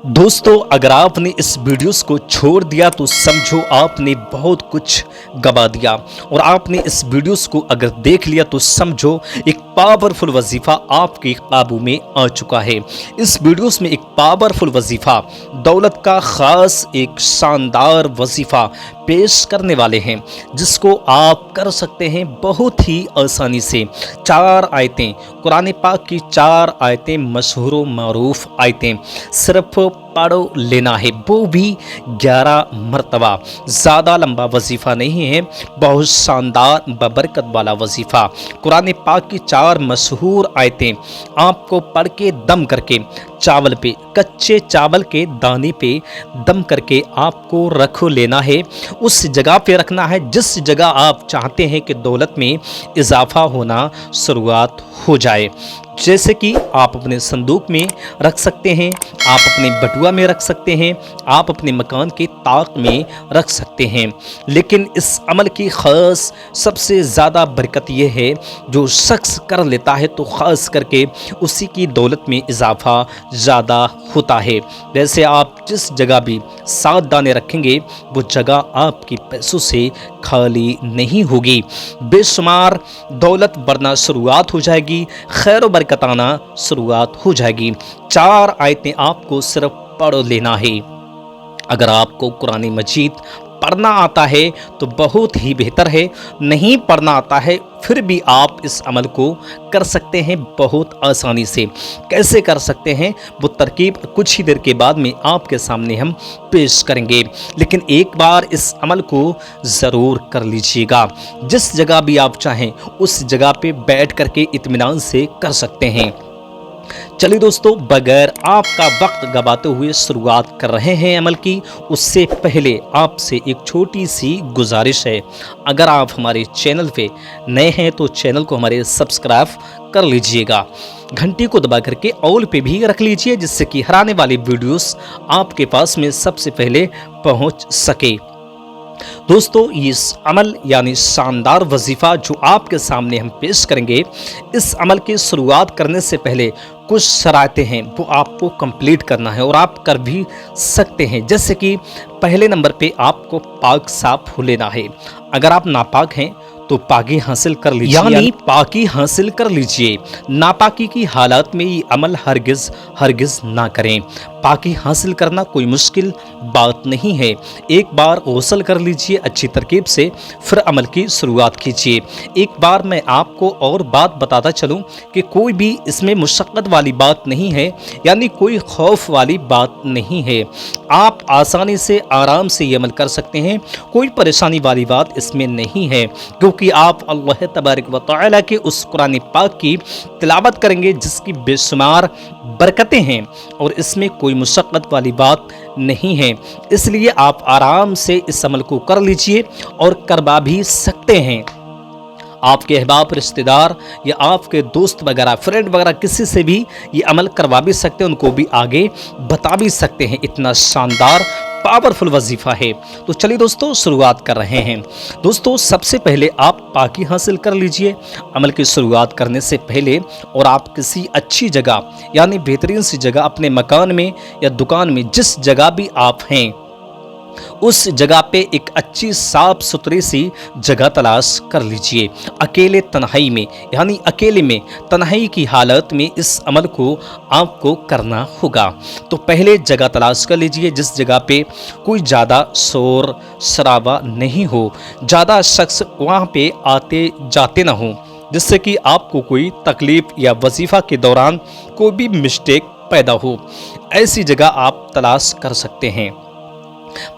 दोस्तों, अगर आपने इस वीडियोस को छोड़ दिया तो समझो आपने बहुत कुछ गवा दिया, और आपने इस वीडियोस को अगर देख लिया तो समझो एक पावरफुल वजीफा आपके काबू में आ चुका है। इस वीडियोस में एक पावरफुल वजीफा, दौलत का खास एक शानदार वजीफा पेश करने वाले हैं, जिसको आप कर सकते हैं बहुत ही आसानी से। 4 आयतें, कुरान पाक की 4 आयतें, मशहूर व मारूफ आयतें, सिर्फ पढ़ लेना है, वो भी 11 मरतबा। ज़्यादा लंबा वजीफ़ा नहीं है, बहुत शानदार बबरकत वाला वजीफ़ा। कुरान पाक की 4 मशहूर आयतें आपको पढ़ के दम करके चावल पे, कच्चे चावल के दाने पे दम करके आपको रख लेना है। उस जगह पे रखना है जिस जगह आप चाहते हैं कि दौलत में इजाफा होना शुरुआत हो जाए। जैसे कि आप अपने संदूक में रख सकते हैं, आप अपने बटुआ में रख सकते हैं, आप अपने मकान के ताक में रख सकते हैं। लेकिन इस अमल की ख़ास सबसे ज़्यादा बरकत यह है, जो शख्स कर लेता है तो ख़ास करके उसी की दौलत में इजाफा ज़्यादा होता है। जैसे आप जिस जगह भी 7 दाने रखेंगे, वो जगह आपकी पैसों से खाली नहीं होगी। बेशुमार दौलत बढ़ना शुरुआत हो जाएगी, खैर व बरकत आना शुरुआत हो जाएगी। 4 आयतें आपको सिर्फ पढ़ लेना है। अगर आपको कुरान मजीद पढ़ना आता है तो बहुत ही बेहतर है, नहीं पढ़ना आता है फिर भी आप इस अमल को कर सकते हैं बहुत आसानी से। कैसे कर सकते हैं वो तरकीब कुछ ही देर के बाद में आपके सामने हम पेश करेंगे, लेकिन एक बार इस अमल को ज़रूर कर लीजिएगा। जिस जगह भी आप चाहें उस जगह पे बैठ करके इत्मीनान से कर सकते हैं। चलिए दोस्तों, बगैर आपका वक्त गवाते हुए शुरुआत कर रहे हैं अमल की। उससे पहले आपसे एक छोटी सी गुजारिश है, अगर आप हमारे चैनल पे नए हैं तो चैनल को हमारे सब्सक्राइब कर लीजिएगा, घंटी को दबा करके ऑल पे भी रख लीजिए, जिससे कि हर आने वाली वीडियोस आपके पास में सबसे पहले पहुंच सके। दोस्तों, ये अमल यानी शानदार वजीफ़ा जो आपके सामने हम पेश करेंगे, इस अमल की शुरुआत करने से पहले कुछ शरातें हैं वो आपको कंप्लीट करना है, और आप कर भी सकते हैं। जैसे कि पहले नंबर पे आपको पाक साफ हो लेना है। अगर आप नापाक हैं तो पाकी हासिल कर लीजिए, यानी पाकी हासिल कर लीजिए। नापाकी की हालत में ये अमल हरगिज़ ना करें। पाकी हासिल करना कोई मुश्किल बात नहीं है। एक बार गौसल कर लीजिए अच्छी तरकीब से, फिर अमल की शुरुआत कीजिए। एक बार मैं आपको और बात बताता चलूं कि कोई भी इसमें मुशक्क़त वाली बात नहीं है, यानी कोई खौफ वाली बात नहीं है। आप आसानी से आराम से ये अमल कर सकते हैं, कोई परेशानी वाली बात इसमें नहीं है, क्योंकि आप अल्लाह तबारक व तआला के उस कुरान पाक की तिलावत करेंगे जिसकी बेशुमार बरकतें हैं, और इसमें कोई मुशक्क़त वाली बात नहीं है। इसलिए आप आराम से इस अमल को कर लीजिए, और करवा भी सकते हैं। आपके अहबाब, रिश्तेदार या आपके दोस्त वगैरह, फ्रेंड वगैरह, किसी से भी ये अमल करवा भी सकते हैं, उनको भी आगे बता भी सकते हैं। इतना शानदार पावरफुल वजीफ़ा है। तो चलिए दोस्तों, शुरुआत कर रहे हैं। दोस्तों, सबसे पहले आप पाकी हासिल कर लीजिए अमल की शुरुआत करने से पहले, और आप किसी अच्छी जगह यानी बेहतरीन सी जगह अपने मकान में या दुकान में, जिस जगह भी आप हैं उस जगह पे एक अच्छी साफ सुथरी सी जगह तलाश कर लीजिए। अकेले तन्हाई में, यानी अकेले में तन्हाई की हालत में इस अमल को आपको करना होगा। तो पहले जगह तलाश कर लीजिए जिस जगह पे कोई ज़्यादा शोर शराबा नहीं हो, ज़्यादा शख्स वहाँ पे आते जाते ना हो, जिससे कि आपको कोई तकलीफ़ या वजीफ़ा के दौरान कोई भी मिस्टेक पैदा हो। ऐसी जगह आप तलाश कर सकते हैं।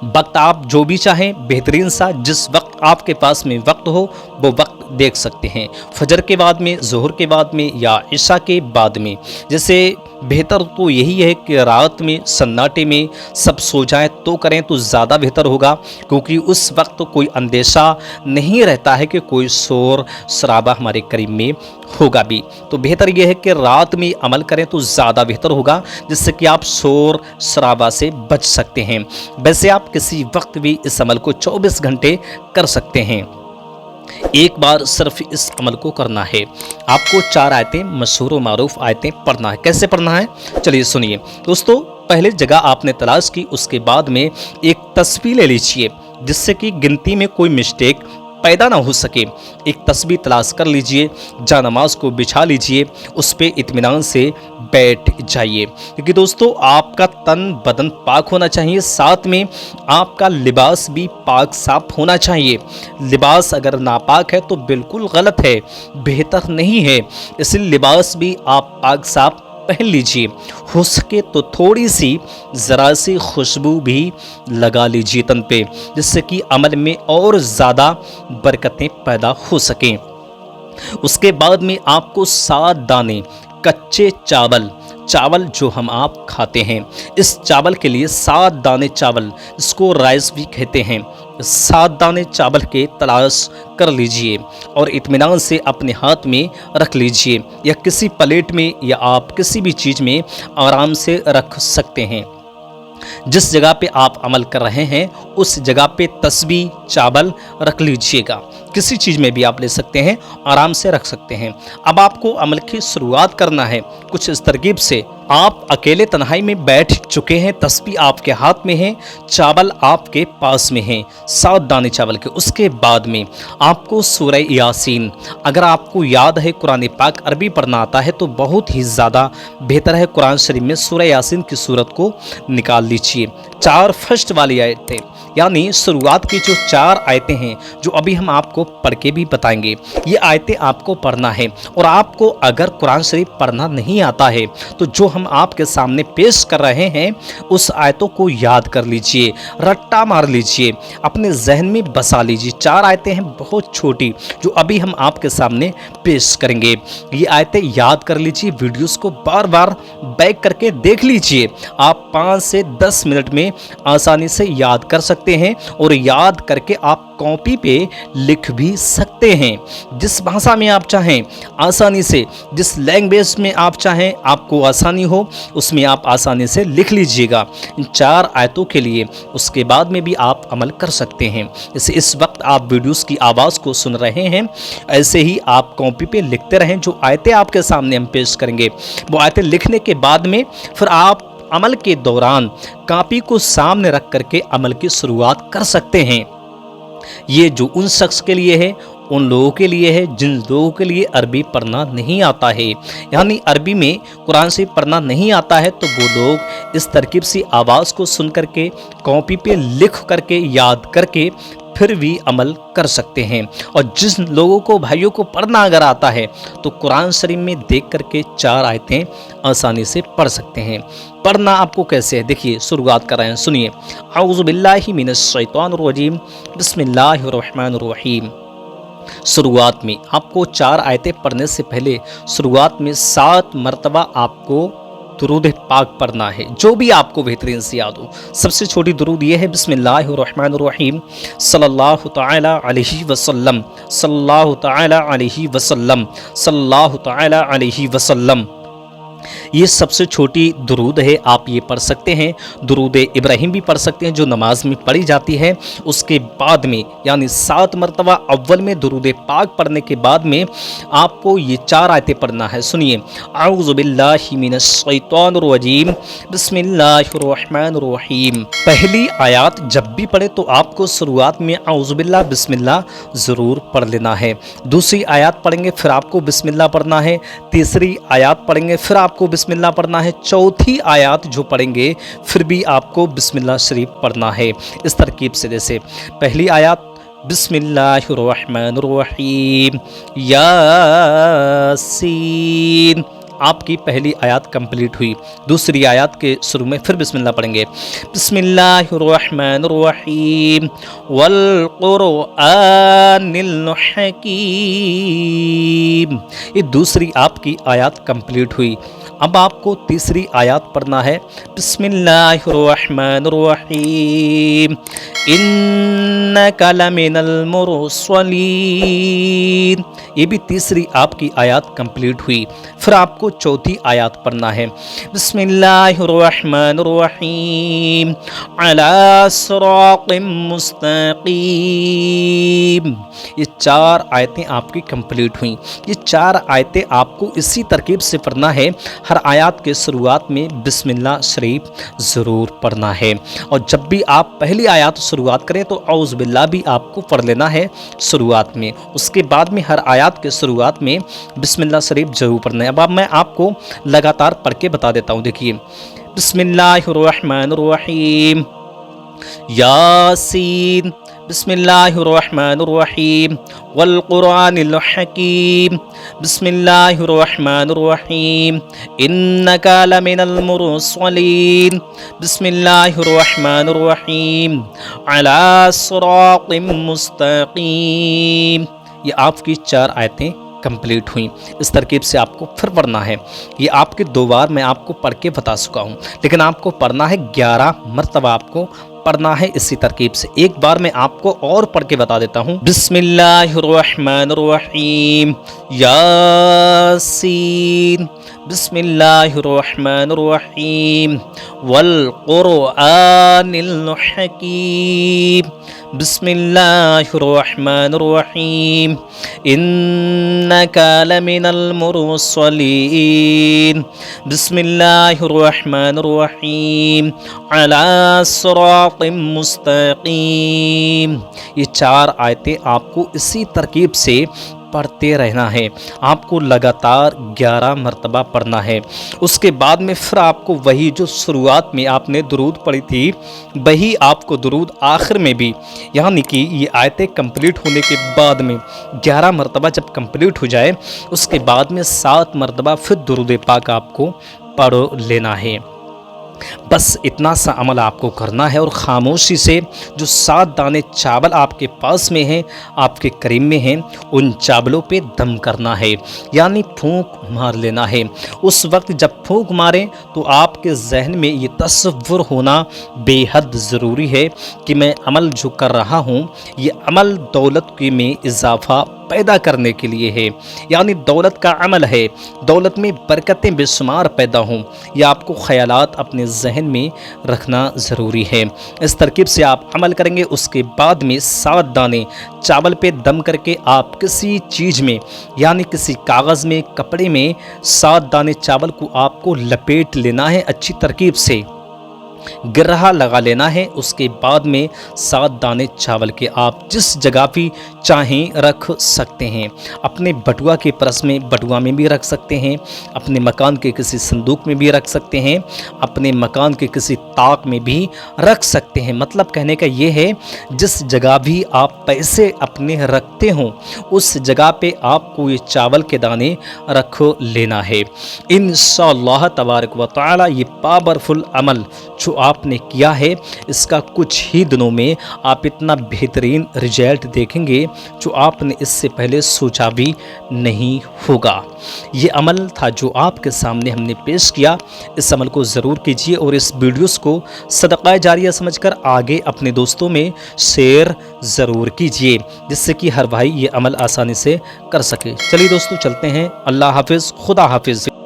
वक्त आप जो भी चाहें, बेहतरीन सा, जिस वक्त आपके पास में वक्त हो वो वक्त देख सकते हैं। फजर के बाद में, ज़ोहर के बाद में, या इशा के बाद में। जैसे बेहतर तो यही है कि रात में सन्नाटे में सब सो जाएं तो करें तो ज़्यादा बेहतर होगा, क्योंकि उस वक्त तो कोई अंदेशा नहीं रहता है कि कोई शोर शराबा हमारे करीब में होगा भी। तो बेहतर यह है कि रात में अमल करें तो ज़्यादा बेहतर होगा, जिससे कि आप शोर शराबा से बच सकते हैं। वैसे आप किसी वक्त भी इस अमल को 24 घंटे कर सकते हैं। ایک بار صرف اس عمل کو کرنا ہے۔ آپ کو 4 آیتیں مشہور و معروف آیتیں پڑھنا ہے۔ کیسے پڑھنا ہے چلیے سنیے دوستو۔ پہلے جگہ آپ نے تلاش کی، اس کے بعد میں ایک تسبیح لے لیجئے جس سے کہ گنتی میں کوئی مسٹیک پیدا نہ ہو سکے۔ ایک تسبیح تلاش کر لیجئے، جا نماز کو بچھا لیجئے، اس پہ اطمینان سے بیٹھ جائیے، کیونکہ دوستو آپ کا تن بدن پاک ہونا چاہیے، ساتھ میں آپ کا لباس بھی پاک صاف ہونا چاہیے۔ لباس اگر ناپاک ہے تو بالکل غلط ہے، بہتر نہیں ہے، اس لیے لباس بھی آپ پاک صاف پہن لیجئے۔ ہو سکے تو تھوڑی سی ذرا سی خوشبو بھی لگا لیجئے تن پہ، جس سے کہ عمل میں اور زیادہ برکتیں پیدا ہو سکیں۔ اس کے بعد میں آپ کو 7 دانے کچے چاول جو ہم آپ کھاتے ہیں، اس چاول کے لیے 7 دانے چاول، اس کو رائس بھی کہتے ہیں، 7 دانے چاول کے تلاش کر لیجئے اور اطمینان سے اپنے ہاتھ میں رکھ لیجئے، یا کسی پلیٹ میں یا آپ کسی بھی چیز میں آرام سے رکھ سکتے ہیں۔ جس جگہ پہ آپ عمل کر رہے ہیں اس جگہ پہ تسبیح چاول رکھ لیجئے گا، کسی چیز میں بھی آپ لے سکتے ہیں، آرام سے رکھ سکتے ہیں۔ اب آپ کو عمل کی شروعات کرنا ہے کچھ اس ترکیب سے۔ آپ اکیلے تنہائی میں بیٹھ چکے ہیں، تسبیح آپ کے ہاتھ میں ہے، چاول آپ کے پاس میں ہیں، 7 دانے چاول کے۔ اس کے بعد میں آپ کو سورہ یاسین، اگر آپ کو یاد ہے قرآن پاک عربی پڑھنا آتا ہے تو بہت ہی زیادہ بہتر ہے، قرآن شریف میں سورہ یاسین کی سورت کو نکال لیجئے۔ 4 فرسٹ والی آیتیں، یعنی شروعات کی جو 4 آیتیں ہیں جو ابھی ہم آپ کو پڑھ کے بھی بتائیں گے، یہ آیتیں آپ کو پڑھنا ہے۔ اور آپ کو اگر قرآن شریف پڑھنا نہیں آتا ہے تو جو ہم آپ کے سامنے پیش کر رہے ہیں اس آیتوں کو یاد کر لیجئے، رٹا مار لیجئے، اپنے ذہن میں بسا لیجئے۔ 4 آیتیں ہیں بہت چھوٹی جو ابھی ہم آپ کے سامنے پیش کریں گے، یہ آیتیں یاد کر لیجئے، ویڈیوز کو بار بار بیک کر کے دیکھ لیجئے۔ آپ 5 سے 10 منٹ میں آسانی سے یاد کر سکتے ہیں، اور یاد کر کے آپ کاپی پہ لکھ بھی سکتے ہیں، جس بھاشا میں آپ چاہیں آسانی سے، جس لینگویج میں آپ چاہیں آپ کو آسانی ہو اس میں آپ آسانی سے لکھ لیجئے گا ان 4 آیتوں کے لیے۔ اس کے بعد میں بھی آپ عمل کر سکتے ہیں، جیسے اس وقت آپ ویڈیوز کی آواز کو سن رہے ہیں، ایسے ہی آپ کاپی پہ لکھتے رہیں۔ جو آیتیں آپ کے سامنے ہم پیش کریں گے وہ آیتیں لکھنے کے بعد میں پھر آپ عمل کے دوران کاپی کو سامنے رکھ کر کے عمل کی شروعات کر سکتے ہیں۔ یہ جو ان شخص کے لیے ہے، ان لوگوں کے لیے ہے جن لوگوں کے لیے عربی پڑھنا نہیں آتا ہے، یعنی عربی میں قرآن سے پڑھنا نہیں آتا ہے، تو وہ لوگ اس ترکیب سے آواز کو سن کر کے کاپی پہ لکھ کر کے یاد کر کے پھر بھی عمل کر سکتے ہیں۔ اور جن لوگوں کو بھائیوں کو پڑھنا اگر آتا ہے تو قرآن شریف میں دیکھ کر کے 4 آیتیں آسانی سے پڑھ سکتے ہیں۔ پڑھنا آپ کو کیسے ہے دیکھیے، شروعات کر رہے ہیں، سنیے۔ اعوذ باللہ من الشیطان الرجیم، بسم اللہ الرحمن الرحیم۔ شروعات میں آپ کو 4 آیتیں پڑھنے سے پہلے شروعات میں 7 مرتبہ آپ کو درود پاک پڑھنا ہے، جو بھی آپ کو بہترین سے یاد ہو۔ سب سے چھوٹی درود یہ ہے، بسم اللہ الرحمن الرحیم صلی اللہ تعالی علیہ وسلم، صلی اللہ تعالی علیہ وسلم، صلی اللہ تعالی علیہ وسلم۔ یہ سب سے چھوٹی درود ہے، آپ یہ پڑھ سکتے ہیں۔ درود ابراہیم بھی پڑھ سکتے ہیں جو نماز میں پڑھی جاتی ہے۔ اس کے بعد میں یعنی 7 مرتبہ اول میں درود پاک پڑھنے کے بعد میں آپ کو یہ 4 آیتیں پڑھنا ہے، سنیے۔ اعوذ باللہ من الشیطان الرجیم، بسم اللہ الرحمن الرحیم۔ پہلی آیات جب بھی پڑھے تو آپ کو شروعات میں اعوذ باللہ بسم اللہ ضرور پڑھ لینا ہے۔ دوسری آیات پڑھیں گے پھر آپ کو بسم اللہ پڑھنا ہے۔ تیسری آیات پڑھیں گے پھر آپ کو بسم اللہ پڑھنا ہے۔ چوتھی آیات جو پڑھیں گے پھر بھی آپ کو بسم اللہ شریف پڑھنا ہے، اس ترکیب سے۔ جیسے پہلی آیات بسم اللہ الرحمن الرحیم یاسین، آپ کی پہلی آیات کمپلیٹ ہوئی۔ دوسری آیات کے شروع میں پھر بسم اللہ پڑھیں گے، بسم اللہ الرحمن الرحیم والقرآن الحکیم، یہ دوسری آپ کی آیات کمپلیٹ ہوئی۔ اب آپ کو تیسری آیات پڑھنا ہے، بسم اللہ الرحمن الرحیم इन्नका लमिनल मुरसलीन। ये भी तीसरी आपकी आयत कंप्लीट हुई। फिर आपको चौथी आयत पढ़ना है, बिस्मिल्लाहिर्रहमानिर्रहीम अला सिरातिम मुस्तकीम। ये 4 आयतें आपकी कंप्लीट हुई। ये 4 आयतें आपको इसी तरकीब से पढ़ना है। हर आयत के शुरुआत में बिस्मिल्लाह शरीफ ज़रूर पढ़ना है। और जब भी आप पहली आयत शुरुआत करें तो औज़ बिल्लाह भी आपको पढ़ लेना है शुरुआत में। उसके बाद में हर आयत के शुरुआत में बिस्मिल्लाह शरीफ ज़रूर पढ़ना है। अब मैं आपको लगातार पढ़ के बता देता हूँ। देखिए, बिस्मिल्लाहिर्रहमानिर्रहीम यासीन, बिस्मिल्लाहिर्रहमानिर्रहीम वल कुरानिल हकीम, बिस्मिल्लाहिर्रहमानिर्रहीम इन्नका लमिनल मुरसलीन, बिस्मिल्लाहिर्रहमानिर्रहीम अला सिरातिम मुस्तकीम। ये आपकी 4 आयतें कंप्लीट हुई। इस तरकीब से आपको फिर पढ़ना है। ये आपके 2 बार मैं आपको पढ़ के बता चुका हूँ, लेकिन आपको पढ़ना है 11 मरतबा आपको पढ़ना है इसी तरकीब से। एक बार मैं आपको और पढ़ के बता देता हूँ, बिस्मिल्लाहिर्रहमानिर्रहीम यासीन, बिस्मिल्लाहिर्रहमानिर्रहीम वल कुरानिल हकीम, बिस्मिल्लाहिर्रहमानिर्रहीम इन्नका लमिनल मुरसलीन, बिस्मिल्लाहिर्रहमानिर्रहीम अला सिरातिम मुस्तकीम। ये 4 आयतें आपको इसी तरकीब से पढ़ते रहना है। आपको लगातार 11 मरतबा पढ़ना है। उसके बाद में फिर आपको वही जो शुरुआत में आपने दुरूद पढ़ी थी, वही आपको दुरूद आखिर में भी, यानी कि ये आयतें कंप्लीट होने के बाद में 11 मरतबा जब कंप्लीट हो जाए, उसके बाद में 7 मरतबा फिर दुरूद पाक आपको पढ़ लेना है। बस इतना सा अमल आपको करना है और ख़ामोशी से जो 7 दाने चावल आपके पास में हैं, आपके करीब में हैं, उन चावलों पे दम करना है, यानी फूंक मार लेना है। उस वक्त जब फूंक मारें तो आपके जहन में ये तसव्वुर होना बेहद ज़रूरी है कि मैं अमल जो कर रहा हूँ, ये अमल दौलत के में इजाफ़ा पैदा करने के लिए है, यानी दौलत का अमल है, दौलत में बरकतें बेशुमार पैदा हों। यह आपको ख़यालात अपने जहन में रखना ज़रूरी है। इस तरकीब से आप अमल करेंगे। उसके बाद में 7 दाने चावल पे दम करके आप किसी चीज़ में, यानी किसी कागज़ में, कपड़े में 7 दाने चावल को आपको लपेट लेना है, अच्छी तरकीब से गिरहा लगा लेना है। उसके बाद में 7 दाने चावल के आप जिस जगह भी चाहें रख सकते हैं। अपने बटुआ के परस में, बटुआ में भी रख सकते हैं, अपने मकान के किसी संदूक में भी रख सकते हैं, अपने मकान के किसी ताक में भी रख सकते हैं। मतलब कहने का ये है, जिस जगह भी आप पैसे अपने रखते हों, उस जगह पे आपको ये चावल के दाने रख लेना है। इंशाअल्लाह तबारक व तआला ये पावरफुल अमल जो आपने किया है, इसका कुछ ही दिनों में आप इतना बेहतरीन रिजल्ट देखेंगे जो आपने इससे पहले सोचा भी नहीं होगा। ये अमल था जो आपके सामने हमने पेश किया। इस अमल को ज़रूर कीजिए और इस वीडियोस को सदका जारिया समझकर आगे अपने दोस्तों में शेयर ज़रूर कीजिए, जिससे कि हर भाई ये अमल आसानी से कर सके। चलिए दोस्तों, चलते हैं। अल्लाह हाफिज़, खुदा हाफिज़।